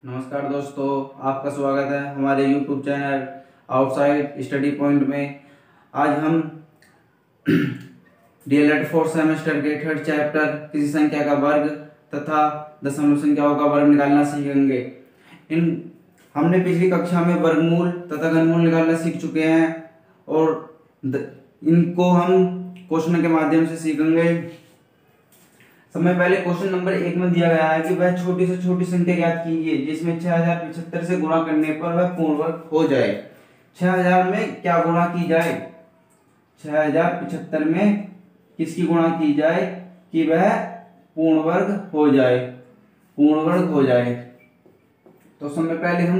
नमस्कार दोस्तों, आपका स्वागत है हमारे YouTube channel outside study point में। आज हम डीएलएड फोर्थ सेमेस्टर के थर्ड चैप्टर किसी संख्या का वर्ग तथा दशमलव संख्याओं का वर्ग निकालना सीखेंगे। हमने पिछली कक्षा में वर्गमूल तथा घनमूल निकालना सीख चुके हैं और इनको हम क्वेश्चन के माध्यम से सीखेंगे। समय पहले क्वेश्चन नंबर 1 में दिया गया है कि वह छोटी से छोटी संख्या ज्ञात कीजिए जिसमें 6075 से गुणा करने पर वह पूर्ण वर्ग हो जाए। 6000 में क्या गुणा की जाए? 6075 में किसकी गुणा की जाए कि वह पूर्ण वर्ग हो जाए, पूर्ण वर्ग हो जाए। तो समय पहले हम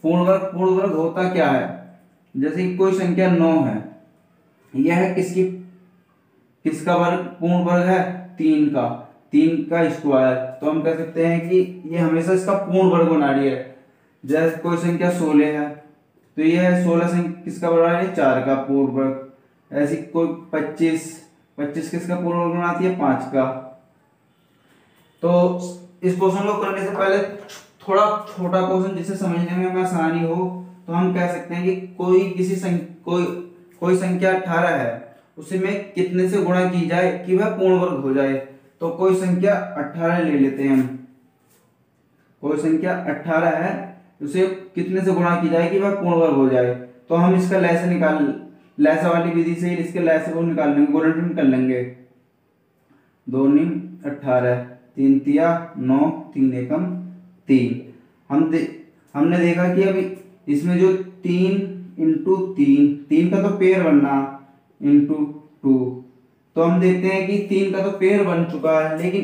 पूर्ण वर्ग होता क्या है? जैसे कि कोई संख्या 9 है, यह किसका वर्ग पूर्ण वर्ग है? 3 का स्क्वायर। तो हम कह सकते हैं कि ये हमेशा इसका पूर्ण वर्ग बना रही है। जैसे कोई संख्या 16 है तो यह 16 संख्या किसका बना रही है? 4 का पूर्ण वर्ग। ऐसी कोई 25 किसका पूर्ण वर्ग बनाती है? 5 का। तो इस क्वेश्चन को करने से पहले थोड़ा छोटा क्वेश्चन जिसे समझने में हमें आसानी हो, तो हम कह सकते हैं कि कोई संख्या 18 है, उसे में कितने से गुणा की जाए कि वह पूर्ण वर्ग हो जाए। तो कोई संख्या 18 ले लेते हैं हम। कोई संख्या 18 है, उसे कितने से गुणा की जाए कि वह पूर्ण वर्ग हो जाए। तो हम इसका लैसा वाली विधि से इसके लैसे को निकाल लेंगे, गुणनखंड कर लेंगे। 2 9 18, 3 तिया 9, 3 एकम 3। हमने देखा कि अभी इसमें जो 3 इंटू 3 का तो पेयर बनना इंटू 2, तो हम देखते हैं कि 3 का तो पेयर बन चुका है लेकिन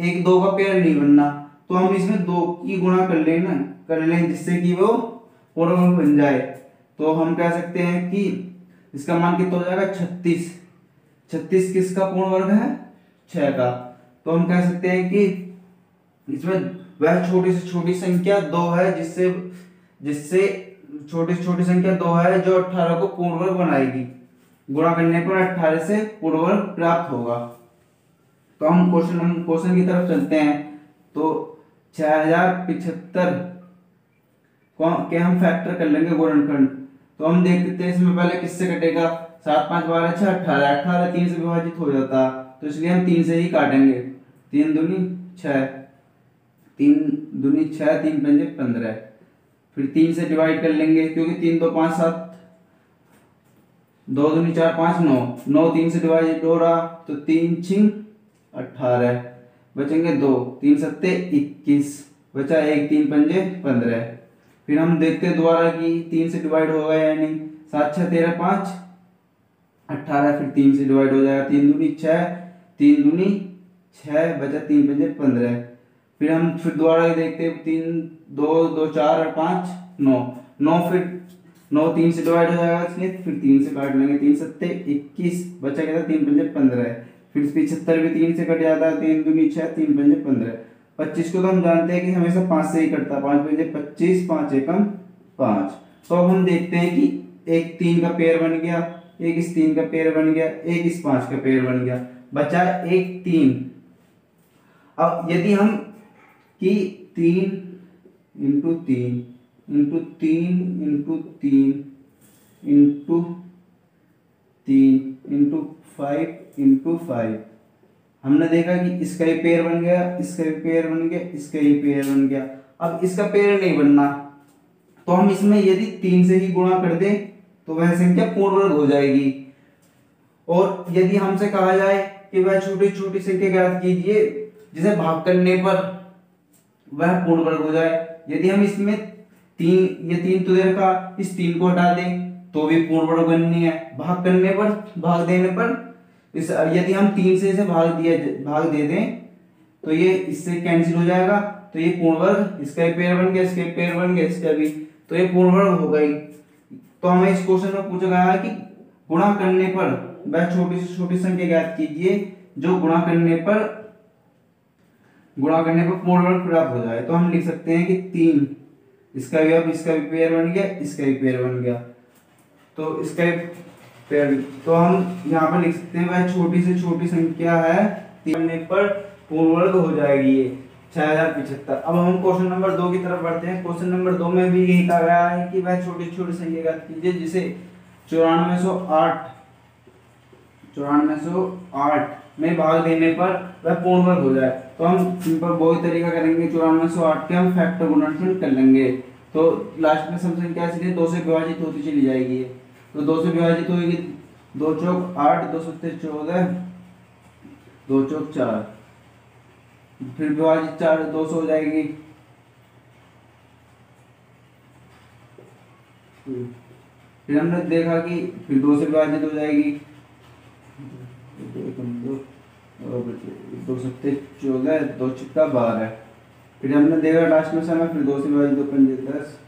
1 2 का पेयर नहीं बनना। तो हम इसमें 2 की गुणा कर लें जिससे कि वो पूर्ण वर्ग बन जाए। तो हम कह सकते हैं कि इसका मान कितना हो जाएगा? 36 किसका पूर्ण वर्ग है? 6 का। तो हम कह सकते हैं कि इसमें वह छोटी से छोटी संख्या 2 है जिससे छोटी से छोटी संख्या 2 है जो 18 को पूर्ण वर्ग बनाएगी। गुणा करने पर 18 से पूर्ण वर्ग प्राप्त होगा। तो हम क्वेश्चन की तरफ चलते हैं। तो 6075 के हम फैक्टर कर लेंगे गुणनखंड। तो हम देखते हैं इसमें पहले किससे कटेगा? 7 5 12 6 18 3 से विभाजित हो जाता, तो इसलिए हम 3 से ही काटेंगे। 3 दूनी 6, 3 दूनी 6, 3 पंजे 15। फिर 3 से डिवाइड कर लेंगे क्योंकि 3 2 5 7, 2 दूनी 4 5 9 3 से डिवाइड हो रहा, तो 3 6 18, बचेंगे 2, 3 7 21, बचा 1 3 पंजे 15। फिर हम देखते हैं दोबारा कि 3 से डिवाइड होगा या नहीं। 7 6 13 5 18, फिर 3 से डिवाइड हो जाएगा। 3 दूनी 6, 3 दूनी 6, बचा 3 पंजे 15। फिर हम दोबारा देखते हैं 3 2 2 4 और 5 9, फिर 9 3 से डिवाइड हो जाएगा इसलिए फिर 3 से काट लेंगे। 3 7 21, बचा क्या था? 3 पंजे 15। फिर 75 भी 3 से कट जाता है। 3 दूनी 6, 3 पंजे 15। 25 को तो हम जानते हैं कि हमेशा 5 से ही कटता है। 5 पंजे 25, 5 एकम 5। तो अब हम देखते हैं कि एक 3 का पेयर बन गया, एक इस 3 का पेयर बन गया, एक इस 5 का पेयर बन गया, बचा एक 3। अब यदि हम कि 3 into 3 into 3 into 3 into 3 into 5 into 5, हमने देखा कि इसका ही पेयर बन गया, इसका भी पेयर बन गया, इसका ही पेयर बन गया। अब इसका पेयर नहीं बनना, तो हम इसमें यदि 3 से ही गुणा कर दें तो वह संख्या पूर्ण वर्ग हो जाएगी। और यदि हमसे कहा जाए कि वह छोटी छोटी संख्या ज्ञात कीजिए जिसे भाग करने पर वह पूर्ण वर्ग हो जाए। यदि हम इसमें 3 तो दे रखा, इस 3 को हटा दें तो भी पूर्ण वर्ग बननी है। भाग देने पर यदि हम 3 से इसे भाग दे दें तो ये इससे कैंसिल हो जाएगा, तो ये पूर्ण वर्ग, इसका भी पेयर बन गया, इसका भी पेयर बन गया, इसका भी, तो ये पूर्ण वर्ग हो गई। तो हमें इस क्वेश्चन में पूछा गया है कि गुणा करने पर वह छोटी से छोटी संख्या ज्ञात कीजिए जो गुणा करने पर पूर्ण वर्ग प्राप्त हो जाए। तो हम लिख सकते हैं कि 3, इसका भी पेयर बन गया, इसका भी पेयर बन गया, तो इसका पेयर, तो हम यहाँ पर लिख सकते हैं वह छोटी से छोटी संख्या है 3 पर पूर्ण वर्ग हो जाएगी ये। 6075। अब हम क्वेश्चन नंबर 2 की तरफ बढ़ते हैं। क्वेश्चन नंबर 2 में भी यही कहा गया है कि वह छोटी छोटी संख्या ज्ञात कीजिए जिसे 9408 में भाग देने पर वह पूर्ण वर्ग हो जाए। तो हम सिंपल वही तरीका करेंगे, 9408 के हम फैक्टर गुणनखंड कर लेंगे। तो लास्ट में सम संख्या इसलिए 2 से विभाजित होती चली जाएगी। तो 2 से विभाजित होगी, 2 चौक 8, 2 सत्ते 14, 2 चौक 4, फिर विभाजित 4 200 हो जाएगी। फिर हमने देखा कि फिर 2 से विभाजित हो जाएगी, 2 सत्ते 14, 2 छक्का 12। फिर हमने देखा लास्ट में समय, फिर 2 से विभाजित 2 पंजे 10,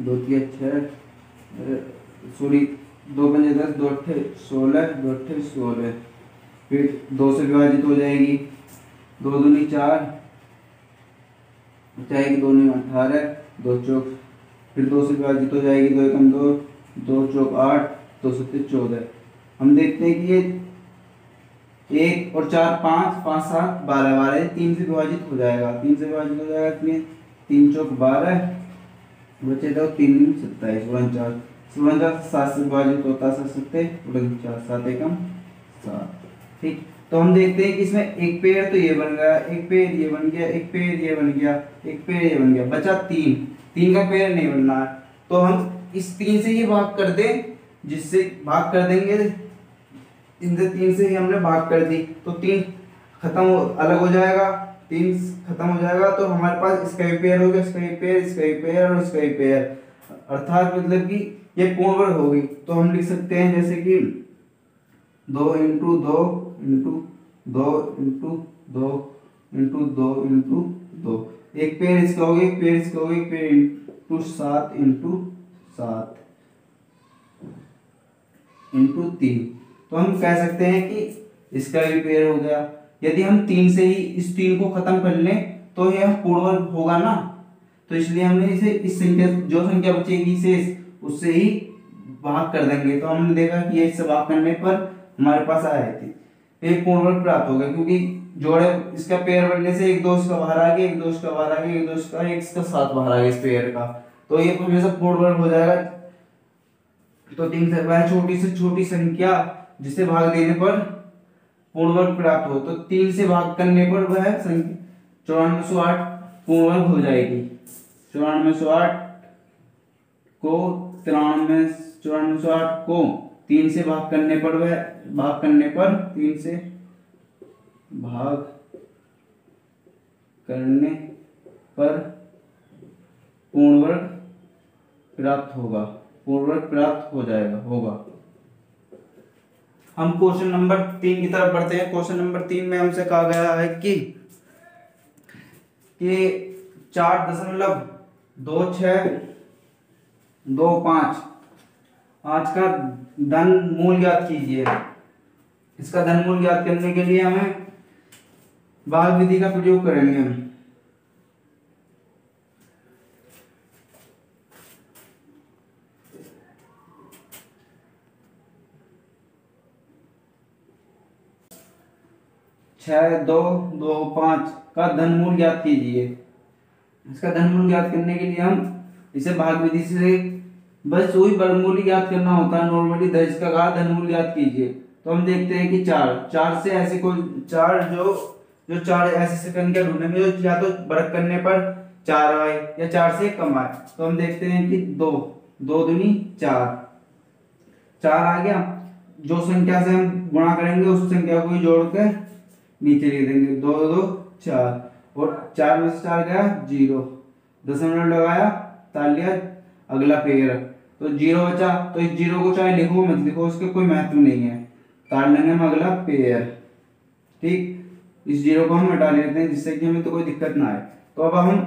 2 तिया 6, सॉरी 2 पंजे 10, 2 अट्ठे 16, 2 अट्ठे 16। फिर 2 से विभाजित हो जाएगी, 2 दूनी 4, 4 2 दूनी 18, 2 चौक, फिर 2 से विभाजित हो जाएगी, 2 एकम 2, 2 चौक 8, 2 सत्ते 14। हम देखते हैं कि ये 1 और 4 5, 5 7 12, 12 3 से विभाजित हो जाएगा, 3 से विभाजित हो जाएगा, इसमें 3 चौक 12, बचे तो 3 दूनी 27, 49, 49 7 से विभाजित होता है, 7 49, 7 एकम 7। ठीक, तो हम देखते हैं कि इसमें एक पेड़ तो ये बन गया, एक पेड़ ये बन गया, एक पेड़ ये बन गया, एक पेड़ ये बन गया, बचा 3 का पेड़ नहीं बनना है। तो हम इस 3 से ही भाग कर दें, जिससे भाग कर देंगे, इनसे 3 से ही हमने भाग कर दी तो 3 खत्म अलग हो जाएगा, 3 खत्म हो जाएगा। तो हमारे पास इसका भी पेयर हो गया, इसका भी पेयर, इसका भी पेयर और इसका भी पेयर, अर्थात मतलब कि ये पूर्ण वर्ग होगी। तो हम लिख सकते हैं जैसे कि 2 into 2 into 2 into 2 into 2 into 2, एक पेड़ इसका हो गया, एक पेड़ इसका हो गया, एक पेड़ इंटू 7 इंटू 7 इंटू 3। तो हम कह सकते हैं कि इसका भी पेड़ हो गया। यदि हम 3 से ही इस 3 को खत्म कर लें तो यह पूर्ण वर्ग होगा ना, तो इसलिए हमने इसे इस संख्या, जो संख्या बचेगी शेष, उससे ही भाग कर देंगे। तो हमने देखा कि ये इससे भाग करने पर हमारे पास आए थे, एक पूर्ण वर्ग प्राप्त हो गया, क्योंकि जोड़े इसका पेयर बनने से 1 2 इसका बाहर आ गया, 1 2 इसका बाहर आ गया, 1 2 इसका, 1 इसका 7 बाहर आ गया इस पेयर का। तो ये हमेशा पूर्ण वर्ग हो जाएगा। तो 3 से वह छोटी से छोटी संख्या जिसे भाग देने पर पूर्ण वर्ग प्राप्त हो, तो 3 से भाग करने पर वह संख्या 9408 पूर्ण वर्ग हो जाएगी। 9408 को 9408 को 3 से भाग करने पर वह 3 से भाग करने पर पूर्ण वर्ग प्राप्त होगा, पूर्ण वर्ग प्राप्त हो जाएगा होगा। हम क्वेश्चन नंबर 3 की तरफ बढ़ते हैं। क्वेश्चन नंबर 3 में हमसे कहा गया है कि 4.2625 आज का धन मूल ज्ञात कीजिए। इसका धन मूल ज्ञात करने के लिए हमें भाग विधि का प्रयोग करेंगे हम। छह 2 2 5 का धनमूल ज्ञात कीजिए। इसका धनमूल ज्ञात करने के लिए हम इसे भाग विधि से बस वही वर्गमूल ही ज्ञात करना होता है नॉर्मली। इसका कहा धनमूल ज्ञात कीजिए। तो हम देखते हैं कि 4 से ऐसे कोई 4 जो 4 ऐसी संख्या ढूंढेंगे जो या तो वर्ग करने पर 4 आए या 4 से कम आए। तो हम देखते हैं कि 2 दूनी 4 आ गया। जो संख्या से हम गुणा करेंगे उस संख्या को ही जोड़ के नीचे लिख देंगे, 2 2 4 और 4 में से 4 गया 0, दशमलव लगाया, ताल लिया, अगला पेयर तो 0 बचा। तो इस 0 को चाहे लिखो मत लिखो, उसके कोई महत्व नहीं है, ताल लेंगे हम अगला पेयर। ठीक, इस 0 को हम हटा लेते हैं जिससे कि हमें तो कोई दिक्कत ना आए। तो अब हम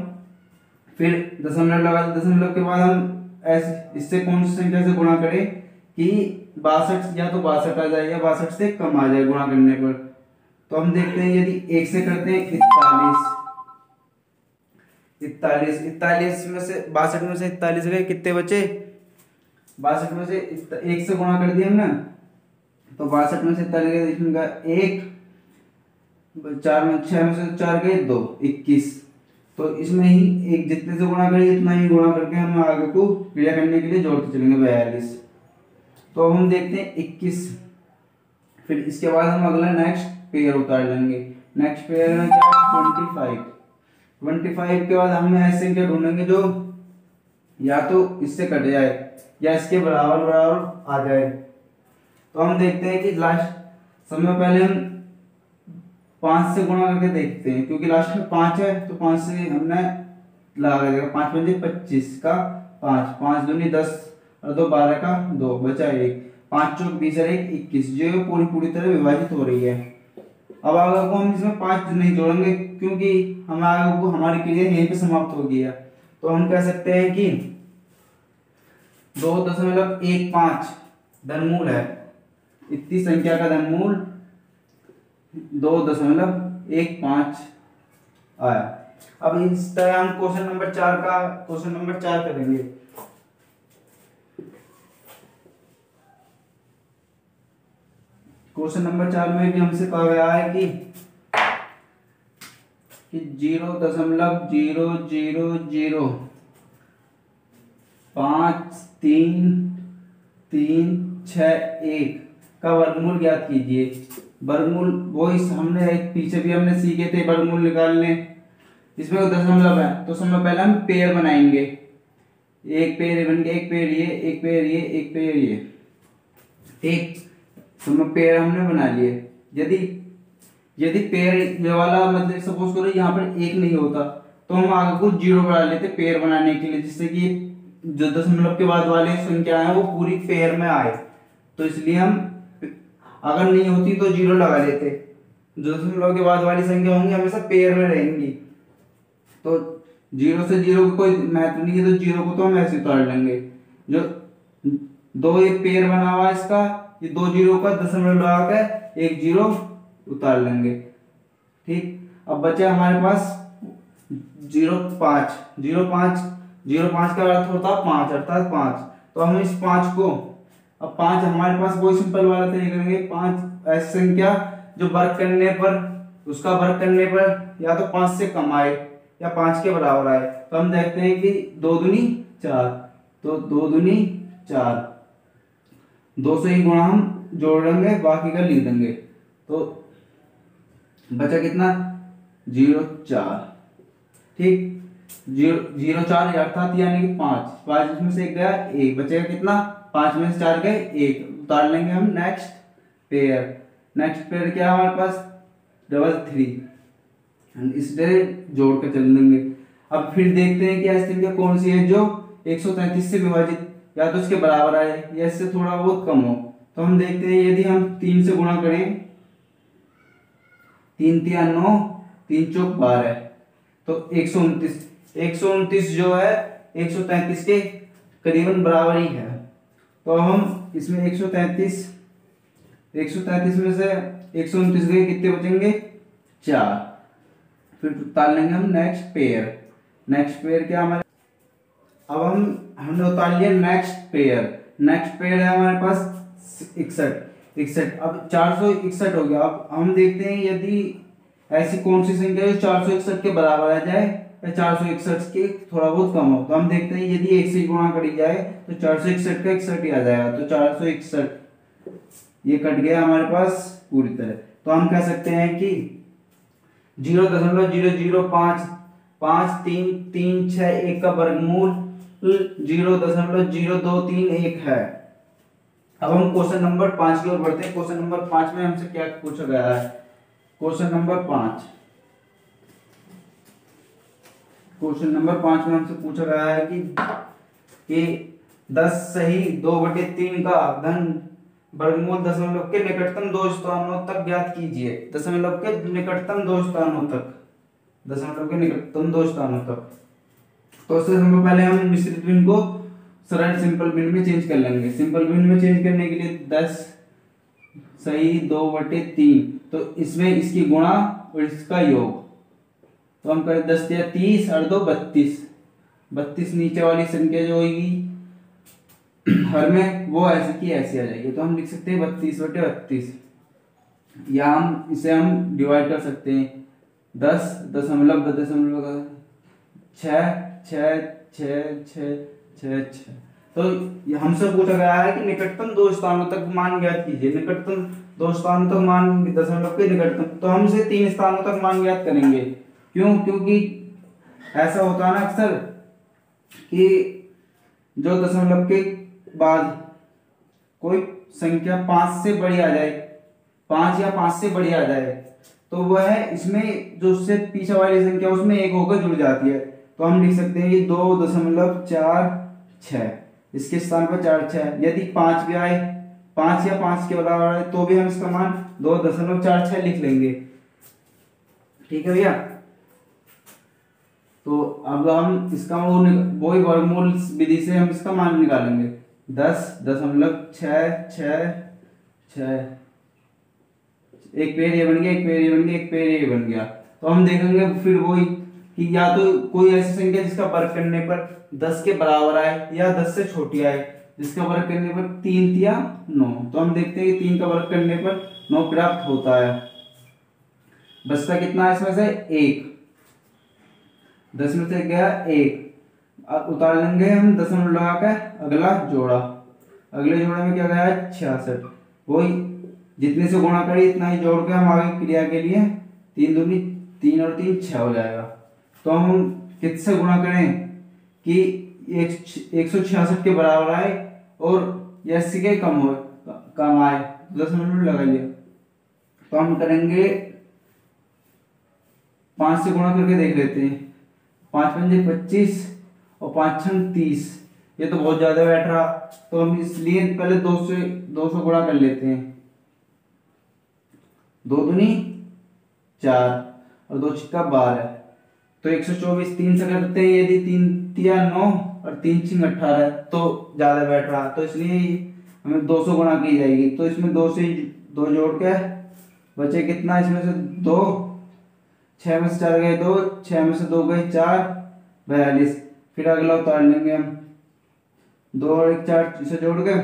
फिर दशमलव लगा, दशमलव के बाद हम ऐसे इससे कौन सी संख्या से गुणा करें कि 62 या तो 62 आ जाए या 62 से कम आ जाए गुणा करने पर। तो हम देखते हैं यदि 1 से करते हैं 41 में से 62 में से 41 गए, कितने बचे? 62 में से 1 से गुणा कर दिया हमने तो 62 में से 41 गए, इसमें का 1 4 में 6 में से 4 गए 2, 21। तो इसमें ही एक जितने से गुणा करें इतना ही गुणा करके हम आगे को क्रिया करने के लिए जोड़ते चलेंगे 42। तो हम देखते हैं 21। फिर इसके बाद हम अगला नेक्स्ट पेयर उतार लेंगे। नेक्स्ट पेयर में क्या है 25। 25 के बाद हम ऐसी संख्या ढूंढेंगे जो या तो इससे कट जाए या इसके बराबर बराबर आ जाए। तो हम देखते हैं कि लास्ट समय पहले हम 5 से गुणा करके देखते हैं, क्योंकि लास्ट में 5 है तो 5 से हमने लगा देगा। 5 पंजे 25 का 5, 5 दूनी 10 और 2 12 का 2 बचा 1, 5 चौक 20 और 1 21, जो पूरी तरह विभाजित हो रही है। अब आगे को हम इसमें 5 नहीं जोड़ेंगे क्योंकि हम आगे को हमारी क्रिया यहीं पे समाप्त हो गई है। तो हम कह सकते हैं कि 2.15 धनमूल है, इतनी संख्या का धनमूल 2.15 आया। अब इस तरह हम क्वेश्चन नंबर 4 करेंगे। क्वेश्चन नंबर 4 में भी हमसे कहा गया है कि 0.0005331 का वर्गमूल ज्ञात कीजिए। वर्गमूल वो इस हमने पीछे भी हमने सीखे थे वर्गमूल निकालने। इसमें कोई दशमलव है तो सबसे पहले हम पेयर बनाएंगे। एक पेयर बन गया, एक पेयर ये, एक पेयर ये, एक पेयर ये, एक पेयर हमने बना लिए। यदि पेयर ये वाला मतलब सपोज करो यहाँ पर एक नहीं होता तो हम आगे को 0 बढ़ा लेते पेयर बनाने के लिए, जिससे कि जो दशमलव के बाद वाली संख्या है वो पूरी पेयर में आए। तो इसलिए हम अगर नहीं होती तो 0 लगा लेते। जो दशमलव के बाद वाली संख्या होंगी हमेशा पेयर में रहेंगी। तो 0 से 0 को कोई महत्व नहीं है, तो 0 को तो हम ऐसे उतार लेंगे। जो 2 ये पेयर बना हुआ इसका, ये 2 0 का दशमलव लगाकर 1 0 उतार लेंगे। ठीक, अब बचे हमारे पास 0.5 का अर्थ होता है 5 अर्थात 5। तो हम इस 5 को, अब 5 हमारे पास बहुत सिंपल वाला तरीका करेंगे। 5 ऐसी संख्या जो वर्ग करने पर उसका वर्ग करने पर या तो 5 से कम आए या 5 के बराबर आए। तो हम देखते हैं कि 2 दूनी 4, तो 2 दूनी 4, 2 से ही गुणा हम जोड़ेंगे, बाकी का लिख देंगे। तो बचा कितना 0.4। ठीक, 0.4 अर्थात यानी कि 5 इसमें से एक गया 1, बचेगा कितना 5 में से 4 गए 1, उतार लेंगे हम नेक्स्ट पेयर क्या है हमारे पास 3 इससे जोड़ कर चल देंगे। अब फिर देखते हैं कि ऐसी संख्या कौन सी है जो 133 से विभाजित या तो इसके बराबर आए या इससे थोड़ा बहुत कम हो। तो हम देखते हैं यदि हम 3 से गुणा करें, 3 3 9, 3 चौक 12, तो 129 जो है 133 के करीबन बराबर ही है। तो हम इसमें 133 में से 129 गए, कितने बचेंगे 4। फिर उतार लेंगे हम नेक्स्ट पेयर क्या हमारे, अब हमने उतार लिया नेक्स्ट पेयर है हमारे पास 61। अब 461 हो गया। अब हम देखते हैं यदि ऐसी कौन सी संख्या जो 461 के बराबर आ जाए या 461 के थोड़ा बहुत कम हो। तो हम देखते हैं यदि 1 से गुणा करी जाए तो 461 का 61 ही आ जाएगा। तो 461 ये कट गया हमारे पास पूरी तरह। तो हम कह सकते हैं कि 0.005331 का वर्गमूल 0.0231 है। अब हम क्वेश्चन नंबर 5 की ओर बढ़ते हैं। क्वेश्चन नंबर 5 में हमसे क्या पूछा गया है। क्वेश्चन नंबर 5 में हमसे पूछा गया है कि 10 सही 2/3 का धन वर्गमूल दशमलव के निकटतम दो स्थानों तक ज्ञात कीजिए। दशमलव के निकटतम दो स्थानों तक। तो उससे हम पहले हम मिश्रित भिन्न को सरल सिंपल भिन्न में चेंज कर लेंगे। सिंपल भिन्न में चेंज करने के लिए 10 सही 2/3, तो इसमें इसकी गुणा और इसका योग। तो हम करें 10 या 30 और 2 32 नीचे वाली संख्या जो होगी हर में वो ऐसे की ऐसी आ जाएगी। तो हम लिख सकते हैं 32/32। या हम इसे हम डिवाइड कर सकते हैं 10 दशमलव दशमलव 6 6 6 6 6 6। तो हमसे पूछा गया है कि निकटतम दो स्थानों तक मान ज्ञात कीजिए। निकटतम दो स्थानों तक मान दशमलव के निकटतम, तो हम इसे 3 स्थानों तक मान ज्ञात करेंगे। क्यों? क्योंकि ऐसा होता है ना अक्सर कि जो दशमलव के बाद कोई संख्या 5 से बड़ी आ जाए, 5 या 5 से बड़ी आ जाए, तो वह इसमें जो उससे पीछे वाली संख्या उसमें एक होकर जुड़ जाती है। तो हम लिख सकते हैं ये 2.46, इसके स्थान पर 4 6। यदि 5 भी आए, 5 या 5 के बराबर आए, तो भी हम इसका मान 2.46 लिख लेंगे। ठीक है भैया। तो अब हम इसका वही वर्गमूल विधि से हम इसका मान निकालेंगे। 10.666, एक पेड़ ये बन गया, एक पेड़ ये बन गया, एक पेड़ ये बन गया। तो हम देखेंगे फिर वही कि या तो कोई ऐसी संख्या जिसका वर्ग करने पर 10 के बराबर आए या 10 से छोटी आए, जिसका वर्ग करने पर 3 या 9। तो हम देखते हैं कि 3 का वर्ग करने पर 9 प्राप्त होता है। बचता कितना है इसमें से? 1। 10 में से गया 1, उतार लेंगे हम दशमलव लगा कर अगला जोड़ा। अगले जोड़े में क्या गया? 66। वही जितने से गुणा करें इतना ही जोड़ के हम आगे क्रिया के लिए 3 दूनी 3 और 3 6 हो जाएगा। तो हम किससे गुणा करें कि 166 के बराबर आए और या इससे के कम आए, दशमलव लगा लिया। तो हम करेंगे 5 से गुणा करके देख लेते हैं। 5 पंजे 25 और 5 छंग 30, ये तो बहुत ज्यादा बैठ रहा। तो हम इसलिए पहले 200 गुणा कर लेते हैं। 2 दूनी 4 और 2 छिक्का 12, तो 124 3 से करते हैं। यदि 3 तिया 9 और 3 छिंग 18, तो ज्यादा बैठ रहा, तो इसलिए हमें 200 गुणा की जाएगी। तो इसमें 2 से 2 जोड़ के बचे कितना? इसमें से 2, 6 में से 4 गए 2, 6 में से 2 गए 4, 42। फिर अगला उतार लेंगे हम 2 और 1 4 इसे जोड़ के।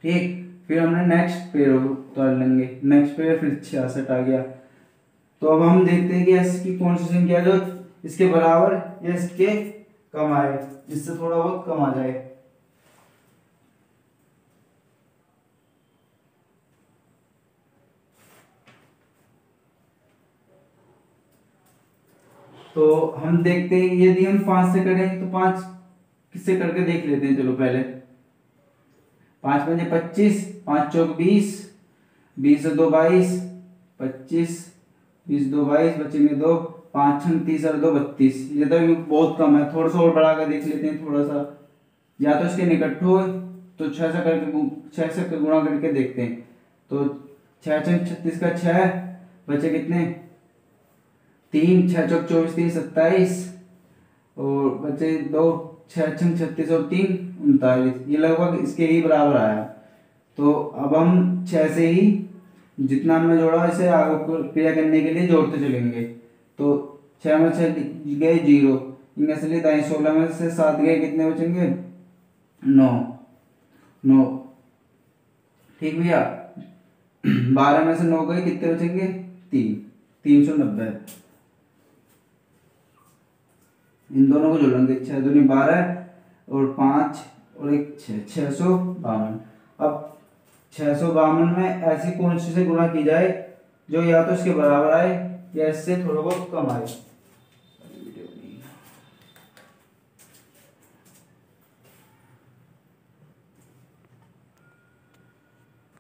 ठीक, फिर हमने नेक्स्ट पेड़ उतार लेंगे। नेक्स्ट पेड़ फिर 66 आ गया। तो अब हम देखते हैं कि एस की कौन सी संख्या जो इसके बराबर या इसके कम आए, जिससे थोड़ा बहुत कम आ जाए। तो हम देखते हैं यदि हम 5 से करें तो 5 किससे करके देख लेते हैं। चलो पहले 5 पंजे 25, 5 चौक 20, 20 से 2 22, 25, 20 2 22, बचेंगे 2, 5 छंग 30 और 2 32। ये तो बहुत कम है, थोड़ा सा और बढ़ा कर देख लेते हैं। थोड़ा सा या तो इसके निकट हो तो 6 से गुणा करके देखते हैं। तो 6 छंग 36 का 6, बचे कितने? 3, 6 चौक 24 3 27 और बचे 2, 6 छंग 36 और 3 39। ये लगभग इसके ही बराबर आया। तो अब हम 6 से ही जितना हमने जोड़ा इसे आगे क्रिया करने के लिए जोड़ते चलेंगे। तो 6 में 6 गए 0, इनमें से लिए दाएं। 16 में से 7 गए, कितने बचेंगे? 9। ठीक भैया। 12 में से 9 गए, कितने बचेंगे? 3, 390। इन दोनों को जोड़ेंगे। 6 दूनी 12 और 5 और 1 6, 652। अब 652 में ऐसी कौन सी से गुणा की जाए जो या तो इसके बराबर आए या इससे थोड़ा बहुत कम आए।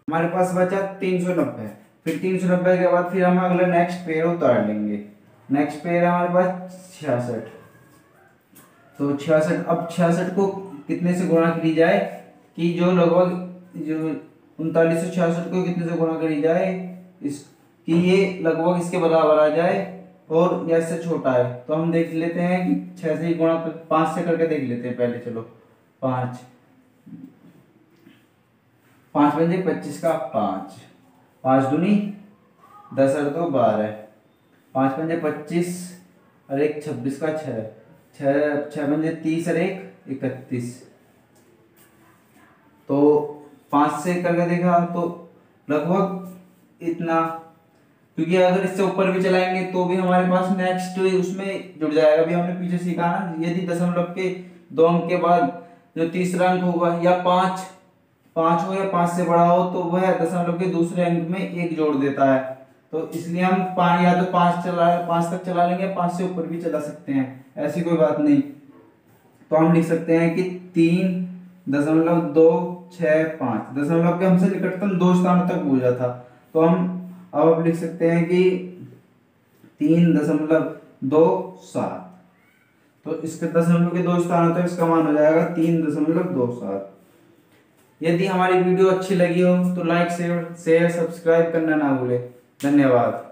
हमारे पास बचा 390। फिर 390 के बाद फिर हम अगला नेक्स्ट पेड़ उतार लेंगे। नेक्स्ट पेड़ हमारे पास 66। तो 66, अब 66 को कितने से गुणा की जाए कि जो लगभग जो 3966 को कितने से गुणा करी जाए कि ये लगभग इसके बराबर आ जाए और या इससे छोटा है। तो हम देख लेते हैं कि 6 से गुणा 5 से करके देख लेते हैं पहले। चलो 5 पंजे 25 का 5, 5 दूनी 10 और 2 12, 5 पंजे 25 और 1 26 का 6, 6 पंजे 30 और 1 31। तो 5 से करके देखा तो लगभग इतना, क्योंकि अगर इससे ऊपर भी चलाएंगे तो भी हमारे पास नेक्स्ट उसमें जुड़ जाएगा। अभी हमने पीछे सीखा ना, यदि दशमलव के 2 अंक के बाद जो तीसरा अंक होगा या 5 हो या 5 से बड़ा हो तो वह दशमलव के दूसरे अंक में 1 जोड़ देता है। तो इसलिए हम या तो 5 तक चला लेंगे, 5 से ऊपर भी चला सकते हैं, ऐसी कोई बात नहीं। तो हम लिख सकते हैं कि 3.265 दशमलव के हमसे निकटतम 2 स्थानों तक पूछा था, तो हम अब लिख सकते हैं कि 3.27। तो इसके दशमलव के 2 स्थानों तक इसका मान हो जाएगा 3.27। यदि हमारी वीडियो अच्छी लगी हो तो लाइक शेयर सब्सक्राइब करना ना भूले। धन्यवाद।